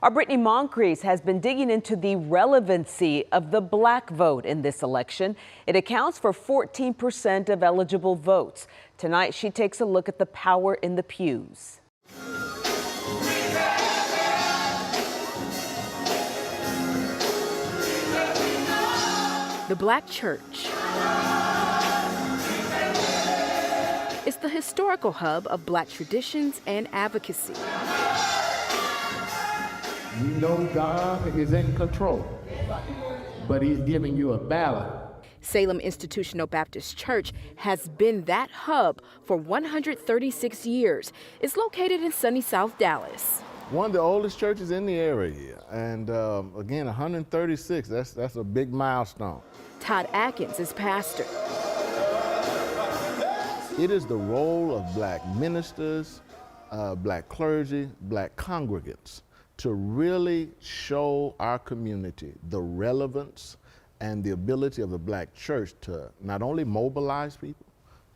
Our Brittany Moncrief has been digging into the relevancy of the black vote in this election. It accounts for 14% of eligible votes. Tonight, she takes a look at the power in the pews. The Black Church is the historical hub of Black traditions and advocacy. You know God is in control, but He's giving you a ballot. Salem Institutional Baptist Church has been that hub for 136 years. It's located in sunny South Dallas. One of the oldest churches in the area, and again, 136, that's a big milestone. Todd Atkins is pastor. It is the role of black ministers, black clergy, black congregants to really show our community the relevance and the ability of the black church to not only mobilize people,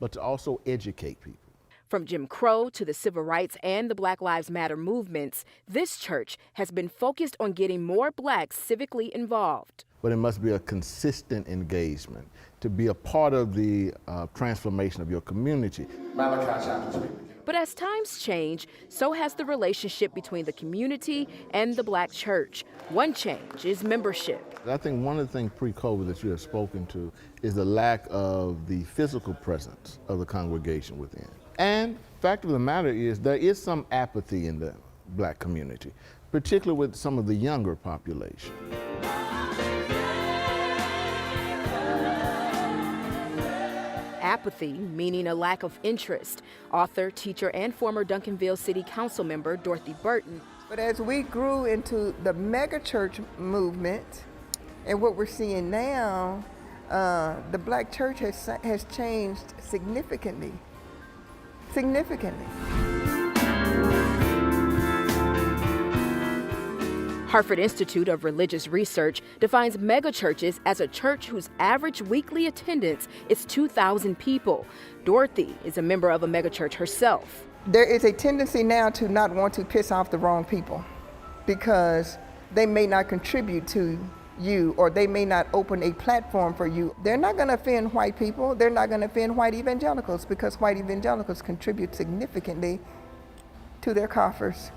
but to also educate people. From Jim Crow to the civil rights and the Black Lives Matter movements, this church has been focused on getting more blacks civically involved. But it must be a consistent engagement to be a part of the transformation of your community. Malachi chapter 3. But as times change, so has the relationship between the community and the black church. One change is membership. I think one of the things pre-COVID that you have spoken to is the lack of the physical presence of the congregation within. And fact of the matter is there is some apathy in the black community, particularly with some of the younger population. Apathy, meaning a lack of interest. Author, teacher, and former Duncanville City Council member Dorothy Burton. But as we grew into the mega church movement and what we're seeing now, the black church has changed significantly. Hartford Institute of Religious Research defines megachurches as a church whose average weekly attendance is 2,000 people. Dorothy is a member of a megachurch herself. There is a tendency now to not want to piss off the wrong people because they may not contribute to you or they may not open a platform for you. They're not going to offend white people. They're not going to offend white evangelicals because white evangelicals contribute significantly to their coffers.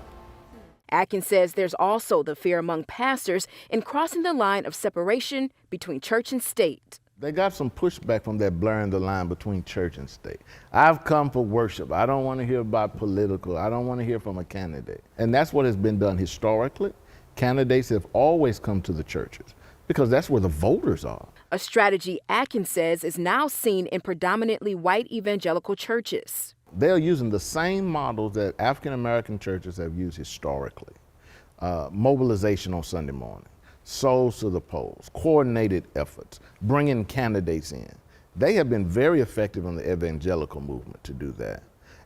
Atkins says there's also the fear among pastors in crossing the line of separation between church and state. They got some pushback from that blurring the line between church and state. I've come for worship. I don't want to hear about political. I don't want to hear from a candidate. And that's what has been done historically. Candidates have always come to the churches because that's where the voters are. A strategy Atkins says is now seen in predominantly white evangelical churches. They're using the same models that African American churches have used historically. Mobilization on Sunday morning, souls to the polls, coordinated efforts, bringing candidates in. They have been very effective in the evangelical movement to do that.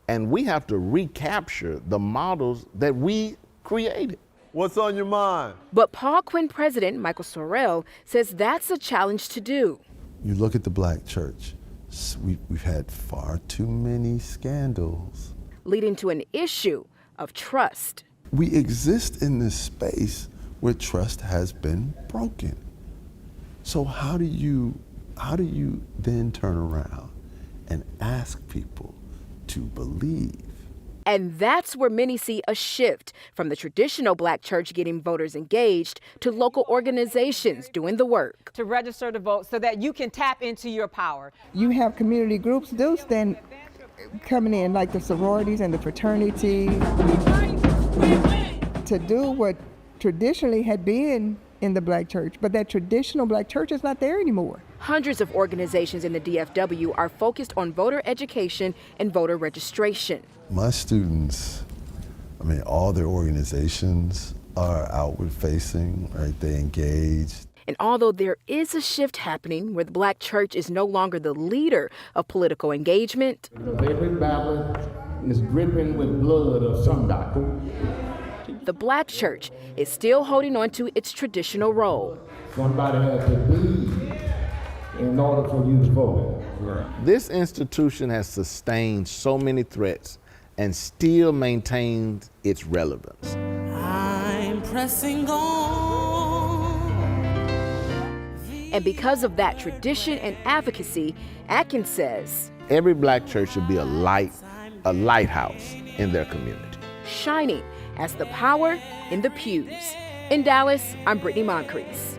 And we have to recapture the models that we created. What's on your mind? But Paul Quinn president Michael Sorrell says that's a challenge to do. You look at the black church. We've had far too many scandals, leading to an issue of trust. We exist in this space where trust has been broken. So how do you then turn around and ask people to believe? And that's where many see a shift from the traditional black church getting voters engaged to local organizations doing the work. To register to vote so that you can tap into your power. You have community groups, those then coming in like the sororities and the fraternity to do what traditionally had been in the black church, but that traditional black church is not there anymore. Hundreds of organizations in the DFW are focused on voter education and voter registration. My students, all their organizations are outward facing, right? They engage. And although there is a shift happening where the black church is no longer the leader of political engagement, Because every ballot is dripping with blood of somebody. the black church is still holding on to its traditional role. Somebody has to be in order for you to vote. This institution has sustained so many threats and still maintains its relevance. I'm pressing on. And because of that tradition and advocacy, Atkins says, every black church should be a lighthouse in their community, shining as the power in the pews. In Dallas, I'm Brittany Moncrief.